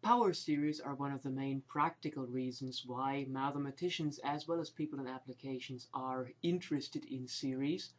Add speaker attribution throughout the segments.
Speaker 1: Power series are one of the main practical reasons why mathematicians as well as people in applications are interested in series.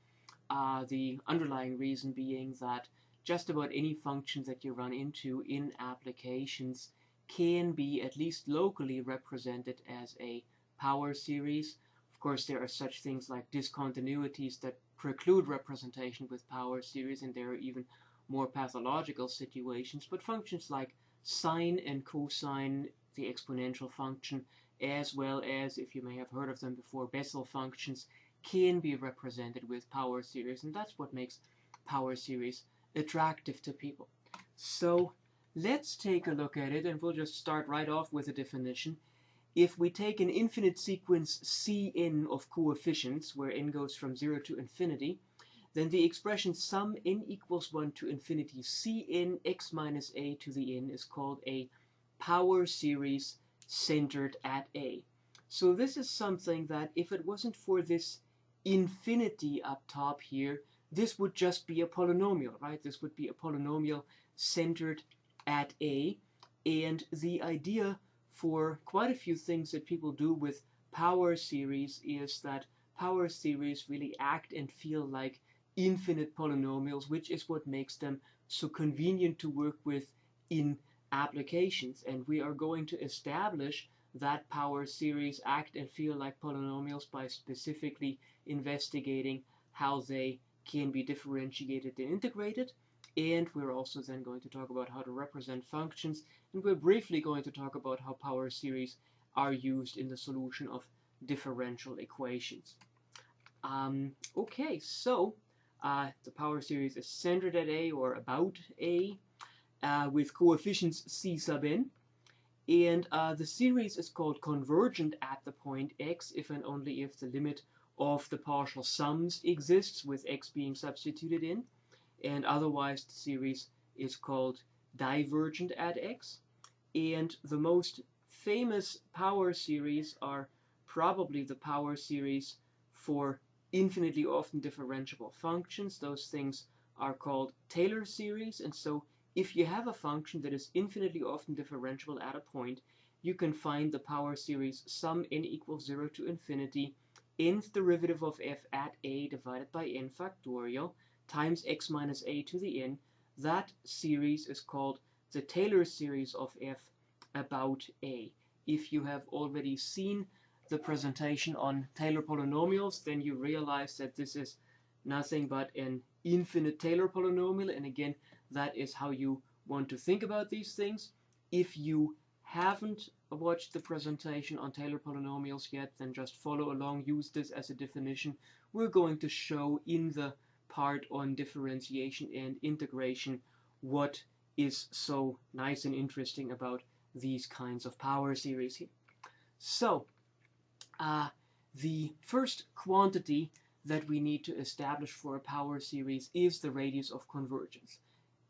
Speaker 1: The underlying reason being that just about any function that you run into in applications can be at least locally represented as a power series. Of course, there are such things like discontinuities that preclude representation with power series, and there are even more pathological situations, but functions like sine and cosine, the exponential function, as well as, if you may have heard of them before, Bessel functions, can be represented with power series, and that's what makes power series attractive to people. So let's take a look at it, and we'll just start right off with a definition. If we take an infinite sequence Cn of coefficients, where n goes from 0 to infinity, then the expression sum n equals 1 to infinity Cn x minus a to the n is called a power series centered at a. So this is something that if it wasn't for this infinity up top here, this would just be a polynomial, right? This would be a polynomial centered at a. And the idea for quite a few things that people do with power series is that power series really act and feel like infinite polynomials, which is what makes them so convenient to work with in applications. And we are going to establish that power series act and feel like polynomials by specifically investigating how they can be differentiated and integrated. And we're also then going to talk about how to represent functions, and we're briefly going to talk about how power series are used in the solution of differential equations. Okay, so the power series is centered at a, or about a, with coefficients c sub n. And the series is called convergent at the point x if and only if the limit of the partial sums exists, with x being substituted in. And otherwise the series is called divergent at x. And the most famous power series are probably the power series for infinitely often differentiable functions. Those things are called Taylor series, and so if you have a function that is infinitely often differentiable at a point, you can find the power series sum n equals 0 to infinity nth derivative of f at a divided by n factorial times x minus a to the n. That series is called the Taylor series of f about a. If you have already seen the presentation on Taylor polynomials, then you realize that this is nothing but an infinite Taylor polynomial, and again, that is how you want to think about these things. If you haven't watched the presentation on Taylor polynomials yet, then just follow along, use this as a definition. We're going to show in the part on differentiation and integration what is so nice and interesting about these kinds of power series here. So, the first quantity that we need to establish for a power series is the radius of convergence.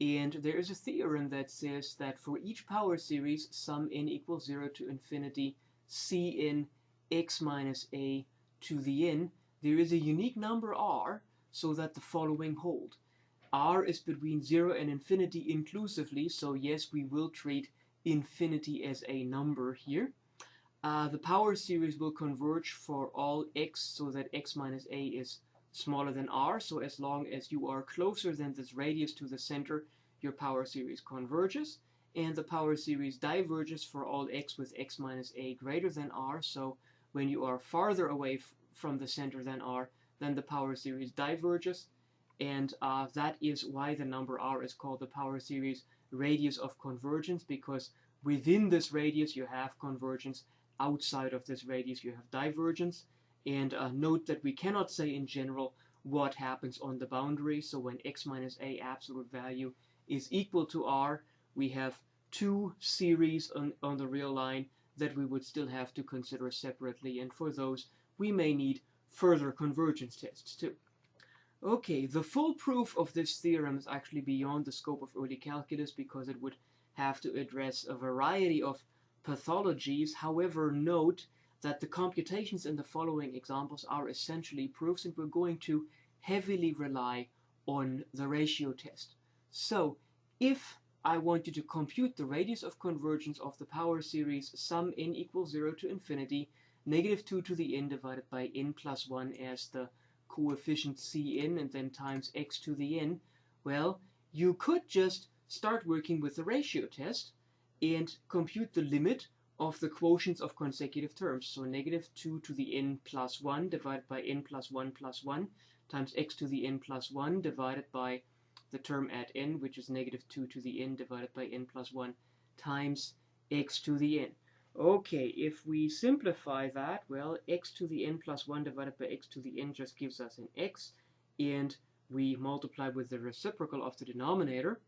Speaker 1: And there is a theorem that says that for each power series, sum n equals 0 to infinity Cn x minus a to the n, there is a unique number r so that the following hold. R is between 0 and infinity inclusively, so yes, we will treat infinity as a number here. The power series will converge for all x so that x minus a is smaller than r. So as long as you are closer than this radius to the center, your power series converges. And the power series diverges for all x with x minus a greater than r. So when you are farther away from the center than r, then the power series diverges. And that is why the number r is called the power series radius of convergence, because within this radius you have convergence. Outside of this radius you have divergence. And note that we cannot say in general what happens on the boundary. So when x minus a absolute value is equal to r, we have two series on the real line that we would still have to consider separately. And for those, we may need further convergence tests too. Okay, the full proof of this theorem is actually beyond the scope of early calculus because it would have to address a variety of pathologies. However, note that the computations in the following examples are essentially proofs, and we're going to heavily rely on the ratio test. So if I want you to compute the radius of convergence of the power series sum n equals 0 to infinity, -2 to the n divided by n plus 1 as the coefficient Cn, and then times x to the n. Well, you could just start working with the ratio test and compute the limit of the quotients of consecutive terms. So -2 to the n plus 1 divided by n plus 1 times x to the n plus 1 divided by the term at n, which is -2 to the n divided by n plus 1 times x to the n. Okay, if we simplify that, well, x to the n plus 1 divided by x to the n just gives us an x, and we multiply with the reciprocal of the denominator.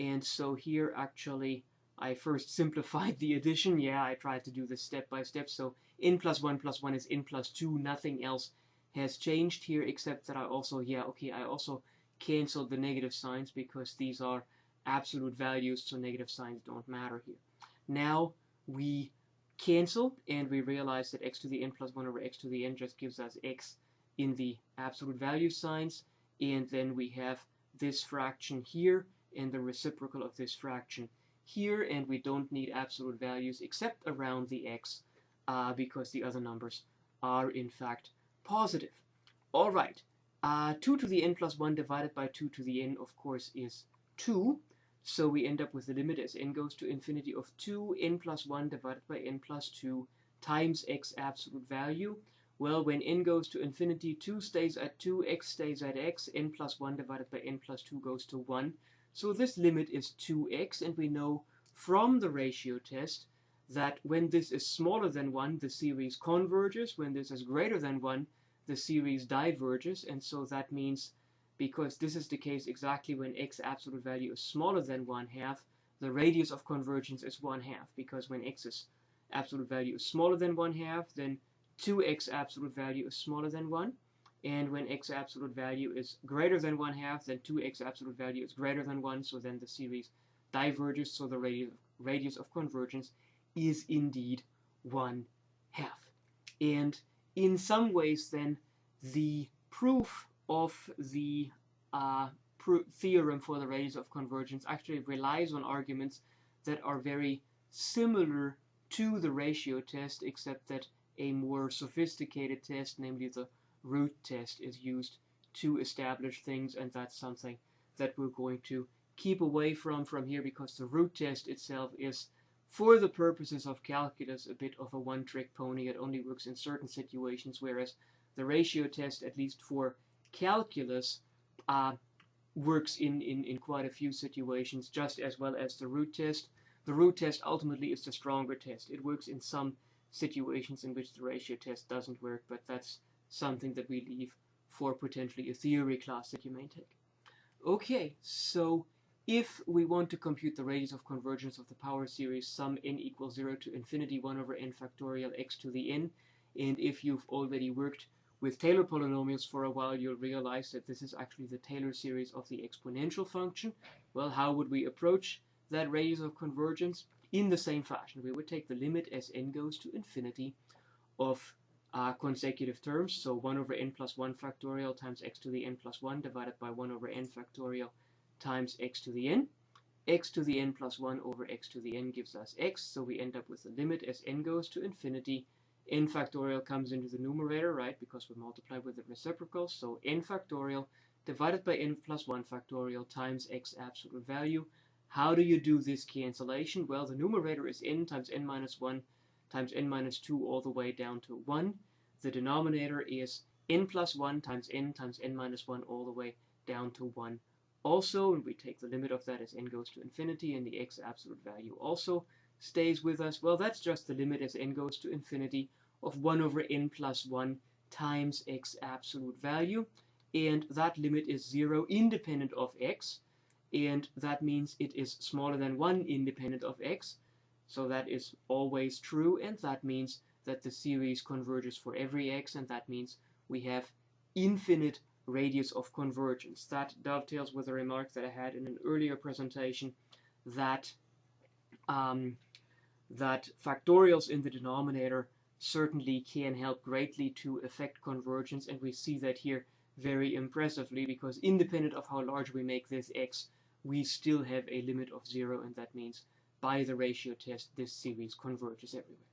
Speaker 1: And so here actually I first simplified the addition. Yeah, I tried to do this step by step. So n plus 1 is n plus 2. Nothing else has changed here except that I also, I also canceled the negative signs because these are absolute values, so negative signs don't matter here. Now we cancel and we realize that x to the n plus 1 over x to the n just gives us x in the absolute value signs, and then we have this fraction here and the reciprocal of this fraction here, and we don't need absolute values except around the x because the other numbers are in fact positive. All right, 2 to the n plus 1 divided by 2 to the n, of course, is 2. So we end up with the limit as n goes to infinity of 2 n plus 1 divided by n plus 2 times x absolute value. Well, when n goes to infinity, 2 stays at 2, x stays at x, n plus 1 divided by n plus 2 goes to 1. So this limit is 2x, and we know from the ratio test that when this is smaller than 1, the series converges. When this is greater than 1, the series diverges, and so that means, because this is the case exactly when x absolute value is smaller than 1/2, the radius of convergence is 1/2, because when x's absolute value is smaller than 1/2, then 2x absolute value is smaller than 1, and when x absolute value is greater than 1/2, then 2x absolute value is greater than 1, so then the series diverges, so the radius of convergence is indeed 1/2. And in some ways, then, the proof of the theorem for the radius of convergence actually relies on arguments that are very similar to the ratio test, except that a more sophisticated test, namely the root test, is used to establish things, and that's something that we're going to keep away from here, because the root test itself is, for the purposes of calculus, a bit of a one-trick pony. It only works in certain situations, whereas the ratio test, at least for calculus, works in quite a few situations just as well as the root test. The root test ultimately is the stronger test. It works in some situations in which the ratio test doesn't work, but that's something that we leave for potentially a theory class that you may take. Okay, so if we want to compute the radius of convergence of the power series sum n equals 0 to infinity 1 over n factorial x to the n, and if you've already worked with Taylor polynomials for a while, you'll realize that this is actually the Taylor series of the exponential function. Well, how would we approach that radius of convergence? In the same fashion. We would take the limit as n goes to infinity of consecutive terms, so 1 over n plus 1 factorial times x to the n plus 1 divided by 1 over n factorial times x to the n. X to the n plus 1 over x to the n gives us x, so we end up with the limit as n goes to infinity. N factorial comes into the numerator, right, because we multiply with the reciprocal, so n factorial divided by n plus 1 factorial times x absolute value. How do you do this cancellation? Well, the numerator is n times n minus 1 times n minus 2 all the way down to 1. The denominator is n plus 1 times n minus 1 all the way down to 1 also, and we take the limit of that as n goes to infinity, and the x absolute value also stays with us. Well, that's just the limit as n goes to infinity of 1 over n plus 1 times x absolute value, and that limit is 0 independent of x, and that means it is smaller than 1 independent of x, so that is always true, and that means that the series converges for every x, and that means we have infinite radius of convergence. That dovetails with a remark that I had in an earlier presentation that that factorials in the denominator certainly can help greatly to affect convergence, and we see that here very impressively, because independent of how large we make this x, we still have a limit of 0, and that means by the ratio test this series converges everywhere.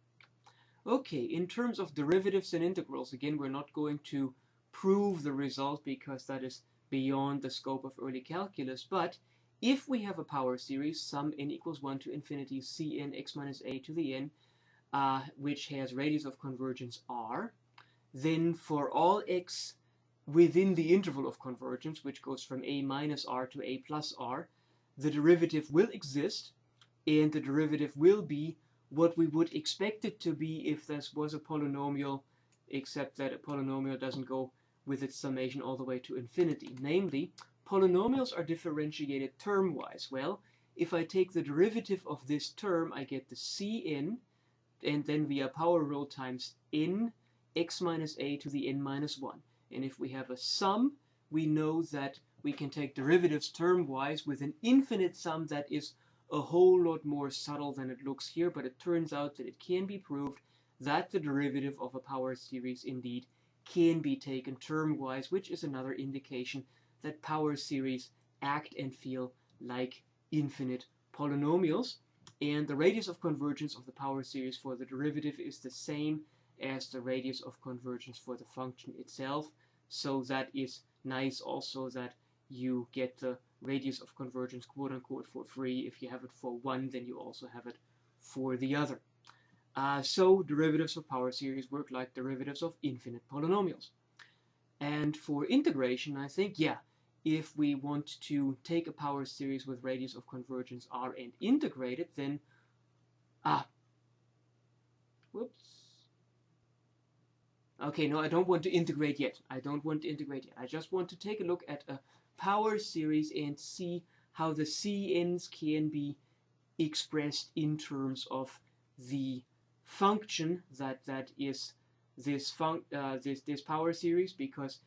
Speaker 1: Okay, in terms of derivatives and integrals, again, we're not going to prove the result because that is beyond the scope of early calculus, but if we have a power series, sum n equals 1 to infinity cn x minus a to the n, which has radius of convergence r, then for all x within the interval of convergence, which goes from a minus r to a plus r, the derivative will exist, and the derivative will be what we would expect it to be if this was a polynomial, except that a polynomial doesn't go with its summation all the way to infinity. Namely, polynomials are differentiated term-wise. Well, if I take the derivative of this term, I get the cn, and then via power rule times n x minus a to the n minus 1. And if we have a sum, we know that we can take derivatives term-wise with an infinite sum that is a whole lot more subtle than it looks here, but it turns out that it can be proved that the derivative of a power series indeed can be taken term-wise, which is another indication that power series act and feel like infinite polynomials. And the radius of convergence of the power series for the derivative is the same as the radius of convergence for the function itself. So that is nice also, that you get the radius of convergence quote-unquote for free. If you have it for one, then you also have it for the other. So derivatives of power series work like derivatives of infinite polynomials. And for integration, I think, yeah, if we want to take a power series with radius of convergence r and integrate it, then okay, no, I don't want to integrate yet. I just want to take a look at a power series and see how the cn's can be expressed in terms of the function that is this power series, because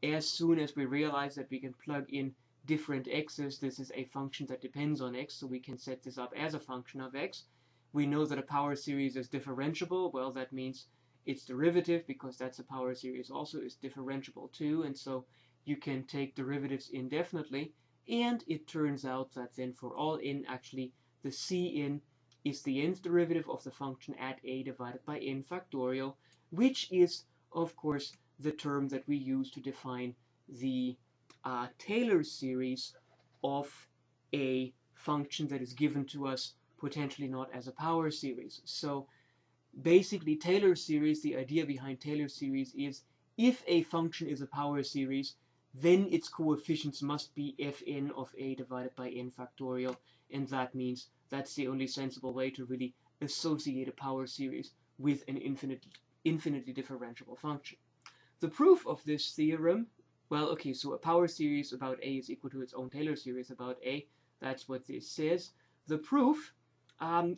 Speaker 1: as soon as we realize that we can plug in different x's, this is a function that depends on x, so we can set this up as a function of x. We know that a power series is differentiable. Well, that means its derivative, because that's a power series also, is differentiable too, and so you can take derivatives indefinitely, and it turns out that then for all n, actually the cn is the nth derivative of the function at a divided by n factorial, which is, of course, the term that we use to define the Taylor series of a function that is given to us potentially not as a power series. So basically, Taylor series, the idea behind Taylor series is if a function is a power series, then its coefficients must be fn of a divided by n factorial, and that means that's the only sensible way to really associate a power series with an infinitely differentiable function. The proof of this theorem, well, okay, so a power series about a is equal to its own Taylor series about a. That's what this says. The proof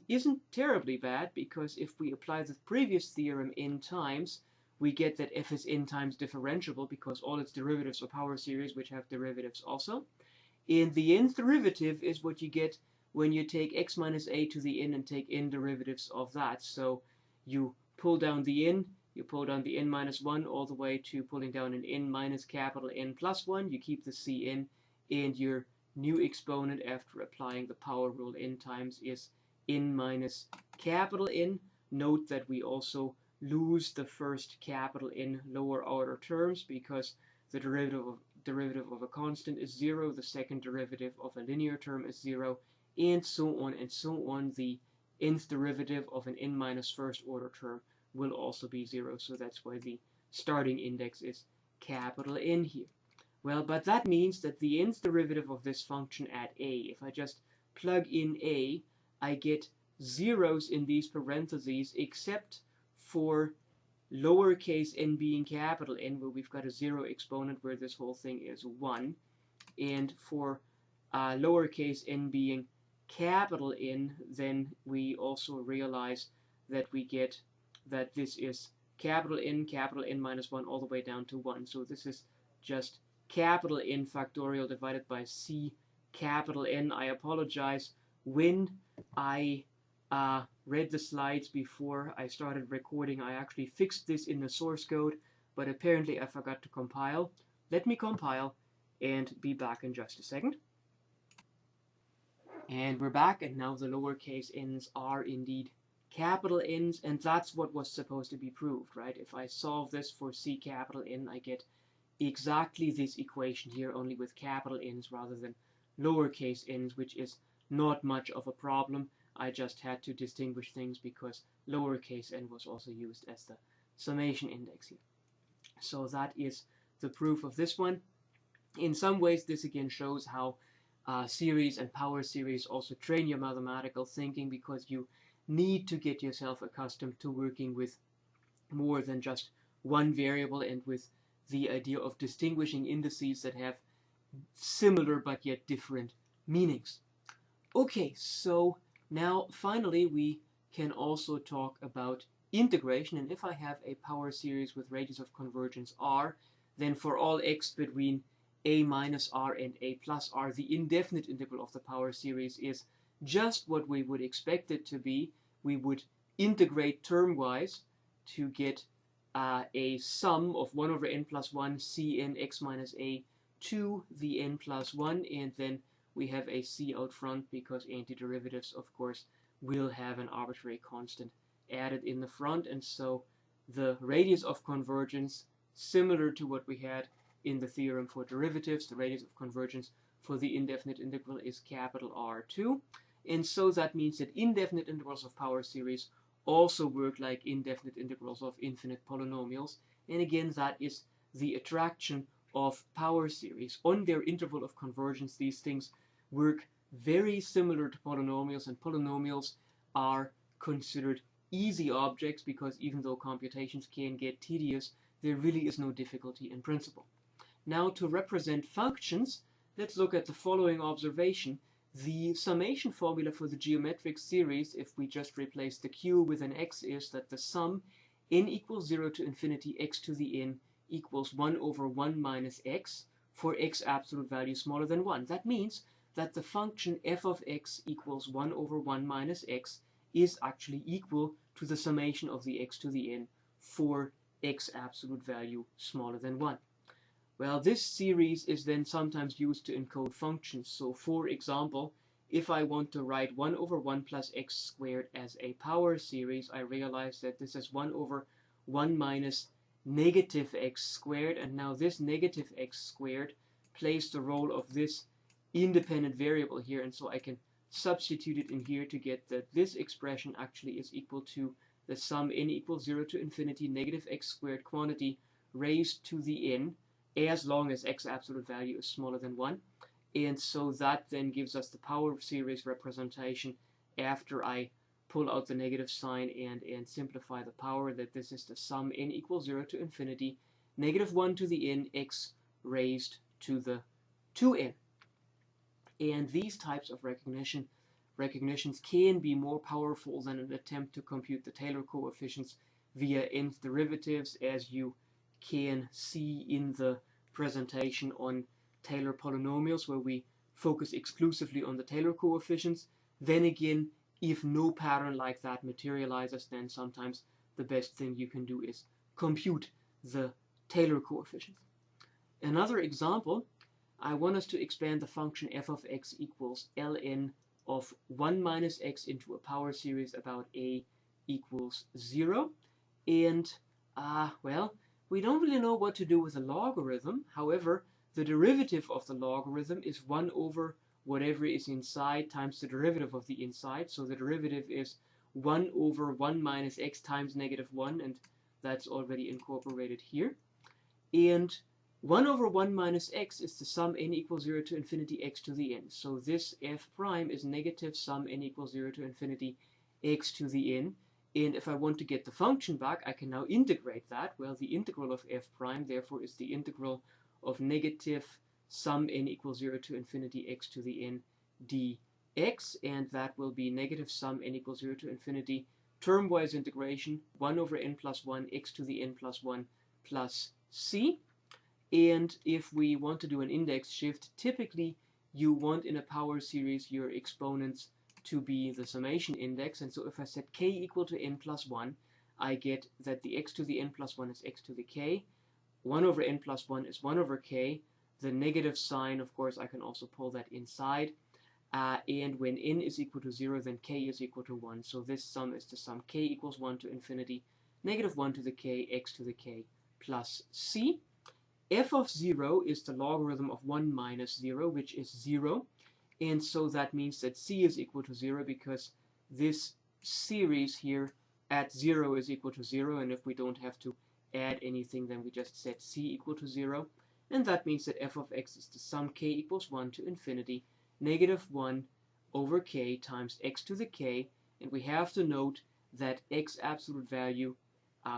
Speaker 1: isn't terribly bad, because if we apply the previous theorem n times, we get that f is n times differentiable, because all its derivatives are power series which have derivatives also. And the nth derivative is what you get when you take x minus a to the n and take n derivatives of that. So you pull down the n, you pull down the n minus 1 all the way to pulling down an n minus capital N plus 1. You keep the cn, and your new exponent after applying the power rule n times is n minus capital N. Note that we also lose the first capital N lower order terms, because the derivative of a constant is 0, the second derivative of a linear term is 0, and so on and so on. The nth derivative of an n minus first order term will also be 0, so that's why the starting index is capital N here. Well, but that means that the nth derivative of this function at a, if I just plug in a, I get zeros in these parentheses, except for lowercase n being capital N, where we've got a 0 exponent where this whole thing is 1, and for lowercase n being capital N, then we also realize that we get that this is capital N minus 1 all the way down to 1. So this is just capital N factorial divided by c capital N. I apologize. When I read the slides before I started recording, I actually fixed this in the source code, but apparently I forgot to compile. Let me compile and be back in just a second. And we're back, and now the lowercase n's are indeed capital N's, and that's what was supposed to be proved, right? If I solve this for C capital N, I get exactly this equation here, only with capital N's rather than lowercase n's, which is not much of a problem. I just had to distinguish things because lowercase n was also used as the summation index here. So that is the proof of this one. In some ways, this again shows how series and power series also train your mathematical thinking, because you need to get yourself accustomed to working with more than just one variable and with the idea of distinguishing indices that have similar but yet different meanings. Okay, so now finally we can also talk about integration, and if I have a power series with radius of convergence r, then for all x between a minus r and a plus r, the indefinite integral of the power series is just what we would expect it to be. We would integrate term-wise to get a sum of 1 over n plus 1 cn x minus a to the n plus 1, and then we have a c out front because antiderivatives, of course, will have an arbitrary constant added in the front, and so the radius of convergence, similar to what we had in the theorem for derivatives, the radius of convergence for the indefinite integral is capital R2, and so that means that indefinite integrals of power series also work like indefinite integrals of infinite polynomials, and again that is the attraction of power series. On their interval of convergence, these things work very similar to polynomials, and polynomials are considered easy objects because even though computations can get tedious, there really is no difficulty in principle. Now, to represent functions, let's look at the following observation. The summation formula for the geometric series, if we just replace the q with an x, is that the sum n equals 0 to infinity x to the n equals 1 over 1 minus x for x absolute value smaller than 1. That means that the function f of x equals 1 over 1 minus x is actually equal to the summation of the x to the n for x absolute value smaller than 1. Well, this series is then sometimes used to encode functions. So for example, if I want to write 1 over 1 plus x squared as a power series, I realize that this is 1 over 1 minus negative x squared, and now this negative x squared plays the role of this independent variable here, and so I can substitute it in here to get that this expression actually is equal to the sum n equals 0 to infinity negative x squared quantity raised to the n, as long as x absolute value is smaller than 1. And so that then gives us the power series representation after I pull out the negative sign and simplify the power, that this is the sum n equals 0 to infinity negative 1 to the n x raised to the 2n. And these types of recognitions can be more powerful than an attempt to compute the Taylor coefficients via nth derivatives, as you can see in the presentation on Taylor polynomials, where we focus exclusively on the Taylor coefficients. Then again, if no pattern like that materializes, then sometimes the best thing you can do is compute the Taylor coefficients. Another example, I want us to expand the function f of x equals ln of 1 minus x into a power series about a equals 0. And, well, we don't really know what to do with a logarithm. However, the derivative of the logarithm is 1 over whatever is inside times the derivative of the inside. So the derivative is 1 over 1 minus x times negative 1, and that's already incorporated here. And 1 over 1 minus x is the sum n equals 0 to infinity x to the n. So this f prime is negative sum n equals 0 to infinity x to the n. And if I want to get the function back, I can now integrate that. Well, the integral of f prime, therefore, is the integral of negative sum n equals 0 to infinity x to the n dx, and that will be negative sum n equals 0 to infinity term-wise integration 1 over n plus 1 x to the n plus 1 plus c. And if we want to do an index shift, typically you want in a power series your exponents to be the summation index, and so if I set k equal to n plus 1, I get that the x to the n plus 1 is x to the k, 1 over n plus 1 is 1 over k, the negative sign, of course, I can also pull that inside. and when n is equal to 0, then k is equal to 1. So this sum is the sum k equals 1 to infinity, negative 1 to the k, x to the k, plus c. F of 0 is the logarithm of 1 minus 0, which is 0. And so that means that c is equal to 0 because this series here at 0 is equal to 0. And if we don't have to add anything, then we just set c equal to 0. And that means that f of x is the sum k equals 1 to infinity, negative 1 over k times x to the k. And we have to note that x absolute value,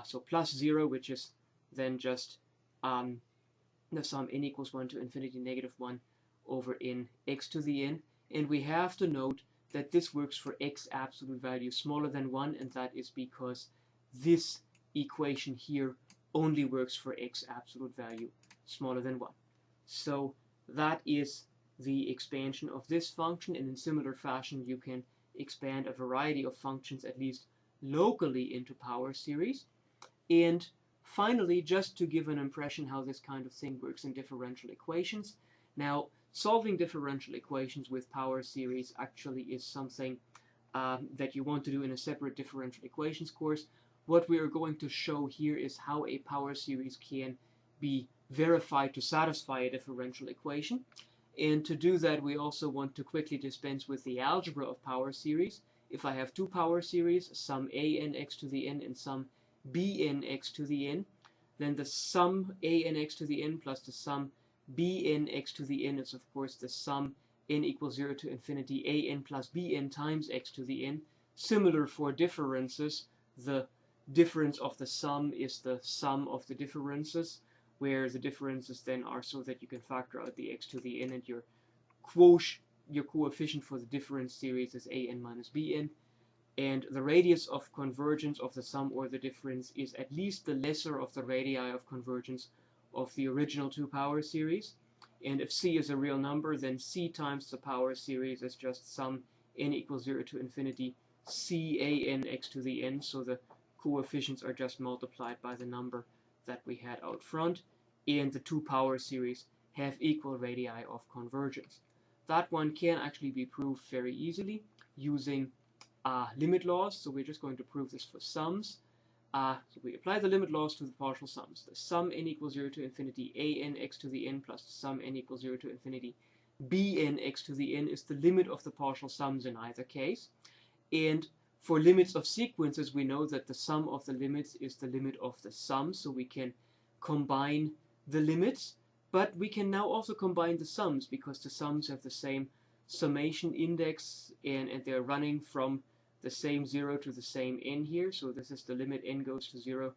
Speaker 1: so plus 0, which is then just the sum n equals 1 to infinity, negative 1 over n x to the n. And we have to note that this works for x absolute value smaller than 1, and that is because this equation here only works for x absolute value smaller than 1. So that is the expansion of this function, and in similar fashion you can expand a variety of functions, at least locally, into power series. And finally, just to give an impression how this kind of thing works in differential equations. Now, solving differential equations with power series actually is something that you want to do in a separate differential equations course. What we are going to show here is how a power series can be verified to satisfy a differential equation. And to do that, we also want to quickly dispense with the algebra of power series. If I have two power series, sum a n x to the n and sum b n x to the n, then the sum a n x to the n plus the sum b n x to the n is of course the sum n equals 0 to infinity a n plus b n times x to the n. Similar for differences, the difference of the sum is the sum of the differences, where the differences then are so that you can factor out the x to the n, and your coefficient for the difference series is a n minus b n. And the radius of convergence of the sum or the difference is at least the lesser of the radii of convergence of the original two power series. And if c is a real number, then c times the power series is just sum n equals 0 to infinity c a n x to the n. So the coefficients are just multiplied by the number that we had out front. And the two power series have equal radii of convergence. That one can actually be proved very easily using limit laws. So we're just going to prove this for sums. So we apply the limit laws to the partial sums. The sum n equals 0 to infinity a n x to the n plus the sum n equals 0 to infinity b n x to the n is the limit of the partial sums in either case. And for limits of sequences, we know that the sum of the limits is the limit of the sum, so we can combine the limits. But we can now also combine the sums, because the sums have the same summation index, and they're running from the same 0 to the same n here. So this is the limit n goes to 0,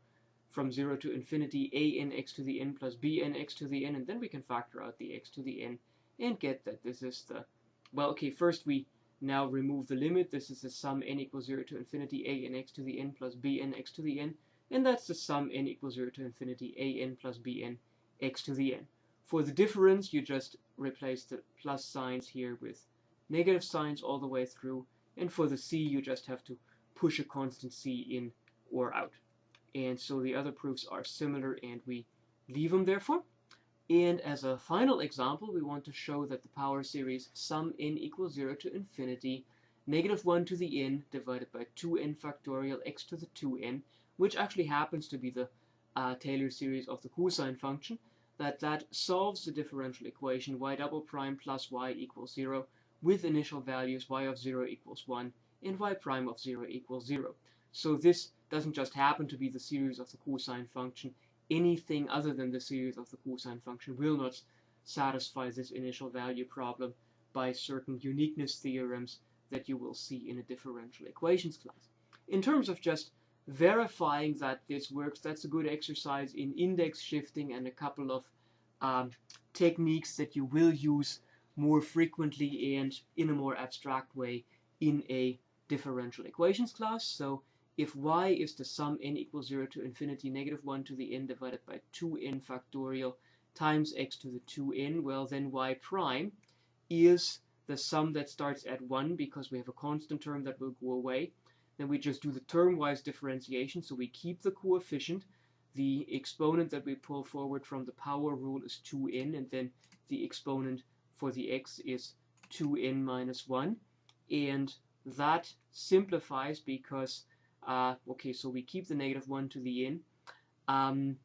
Speaker 1: from 0 to infinity a n x to the n plus b n x to the n, and then we can factor out the x to the n and get that this is the, well, okay, first we now remove the limit. This is the sum n equals 0 to infinity a n x to the n plus b n x to the n, and that's the sum n equals 0 to infinity a n plus b n x to the n. For the difference, you just replace the plus signs here with negative signs all the way through, and for the c, you just have to push a constant c in or out. And so the other proofs are similar, and we leave them therefore. And as a final example, we want to show that the power series sum n equals 0 to infinity negative 1 to the n divided by 2n factorial x to the 2n, which actually happens to be the Taylor series of the cosine function, that solves the differential equation y double prime plus y equals 0 with initial values y of 0 equals 1 and y prime of 0 equals 0. So this doesn't just happen to be the series of the cosine function. Anything other than the series of the cosine function will not satisfy this initial value problem by certain uniqueness theorems that you will see in a differential equations class. In terms of just verifying that this works, that's a good exercise in index shifting and a couple of techniques that you will use more frequently and in a more abstract way in a differential equations class. So if y is the sum n equals 0 to infinity negative 1 to the n divided by 2n factorial times x to the 2n, well then y prime is the sum that starts at 1 because we have a constant term that will go away. Then we just do the term-wise differentiation, so we keep the coefficient. The exponent that we pull forward from the power rule is 2n, and then the exponent for the x is 2n minus 1, and that simplifies because, okay, so we keep the negative 1 to the n.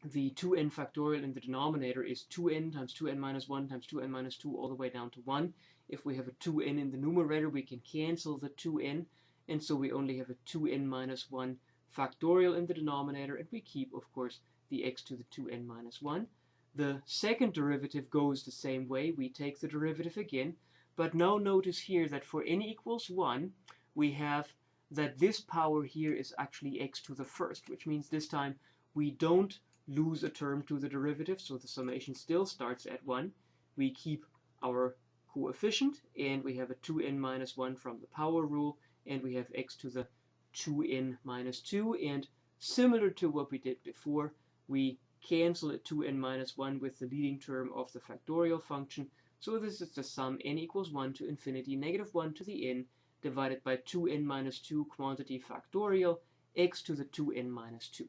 Speaker 1: The 2n factorial in the denominator is 2n times 2n minus 1 times 2n minus 2 all the way down to 1. If we have a 2n in the numerator, we can cancel the 2n, and so we only have a 2n minus 1 factorial in the denominator, and we keep, of course, the x to the 2n minus 1. The second derivative goes the same way. We take the derivative again, but now notice here that for n equals 1, we have that this power here is actually x to the first, which means this time we don't lose a term to the derivative, so the summation still starts at 1. We keep our coefficient, and we have a 2n minus 1 from the power rule, and we have x to the 2n minus 2, and similar to what we did before, we cancel a 2n minus 1 with the leading term of the factorial function, so this is the sum n equals 1 to infinity negative 1 to the n divided by 2n minus 2 quantity factorial x to the 2n minus 2.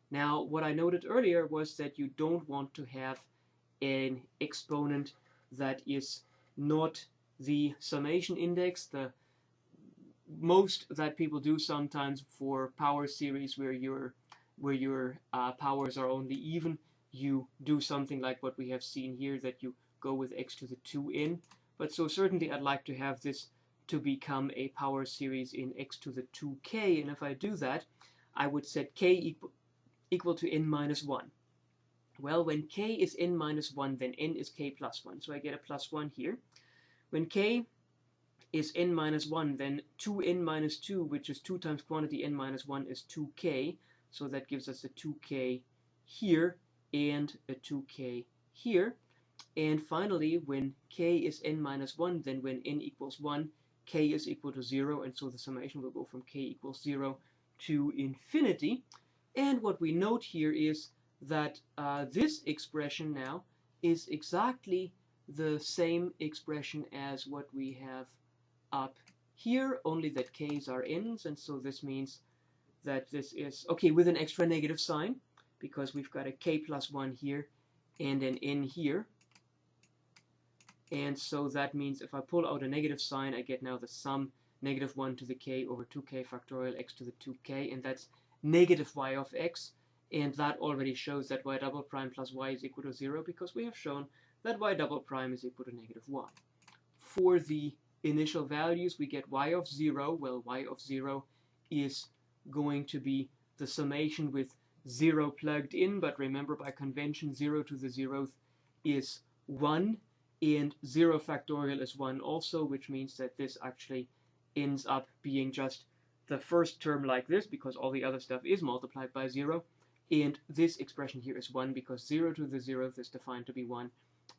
Speaker 1: Now, what I noted earlier was that you don't want to have an exponent that is not the summation index. The most that people do sometimes for power series where your powers are only even, you do something like what we have seen here, that you go with x to the 2n. But so certainly I'd like to have this to become a power series in x to the 2k, and if I do that, I would set k equal to n minus 1. Well, when k is n minus 1, then n is k plus 1. So I get a plus 1 here. When k is n minus 1, then 2n minus 2, which is 2 times quantity n minus 1, is 2k. So that gives us a 2k here and a 2k here. And finally, when k is n minus 1, then when n equals 1, k is equal to 0. And so the summation will go from k equals 0 to infinity. And what we note here is that this expression now is exactly the same expression as what we have up here, only that k's are n's, and so this means that this is, okay, with an extra negative sign, because we've got a k plus 1 here and an n here. And so that means if I pull out a negative sign, I get now the sum negative 1 to the k over 2k factorial x to the 2k, and that's negative y of x, and that already shows that y double prime plus y is equal to 0, because we have shown that y double prime is equal to negative 1. For the initial values, we get y of 0. Well, y of 0 is going to be the summation with 0 plugged in, but remember, by convention, 0 to the 0th is 1, and 0 factorial is 1 also, which means that this actually ends up being just the first term like this, because all the other stuff is multiplied by 0, and this expression here is 1 because 0 to the 0th is defined to be 1,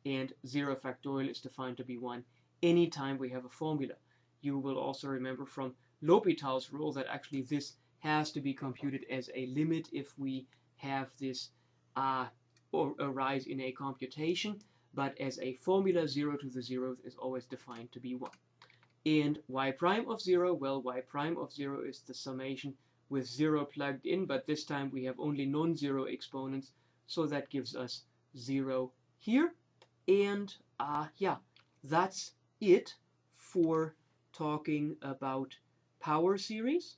Speaker 1: and 0 factorial is defined to be 1 anytime we have a formula. You will also remember from L'Hopital's rule that actually this has to be computed as a limit if we have this arise in a computation, but as a formula, 0 to the 0th is always defined to be 1. And y prime of 0, well, y prime of 0 is the summation with 0 plugged in, but this time we have only non-zero exponents, so that gives us 0 here. And yeah, that's it for talking about power series.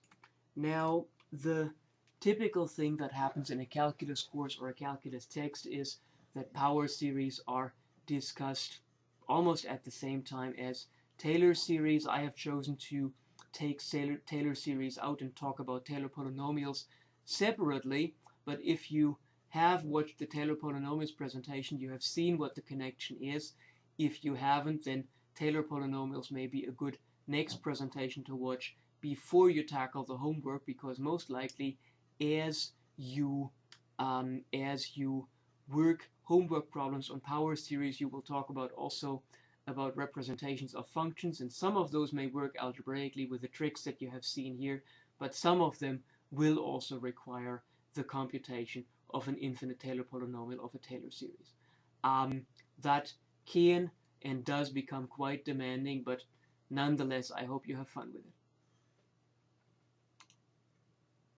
Speaker 1: Now, the typical thing that happens in a calculus course or a calculus text is that power series are discussed almost at the same time as Taylor series. I have chosen to take Taylor series out and talk about Taylor polynomials separately, but if you have watched the Taylor polynomials presentation, you have seen what the connection is. If you haven't, then Taylor polynomials may be a good next presentation to watch before you tackle the homework, because most likely as you work homework problems on power series, you will talk about also about representations of functions, and some of those may work algebraically with the tricks that you have seen here, but some of them will also require the computation of an infinite Taylor polynomial of a Taylor series. That can and does become quite demanding, but nonetheless, I hope you have fun with it.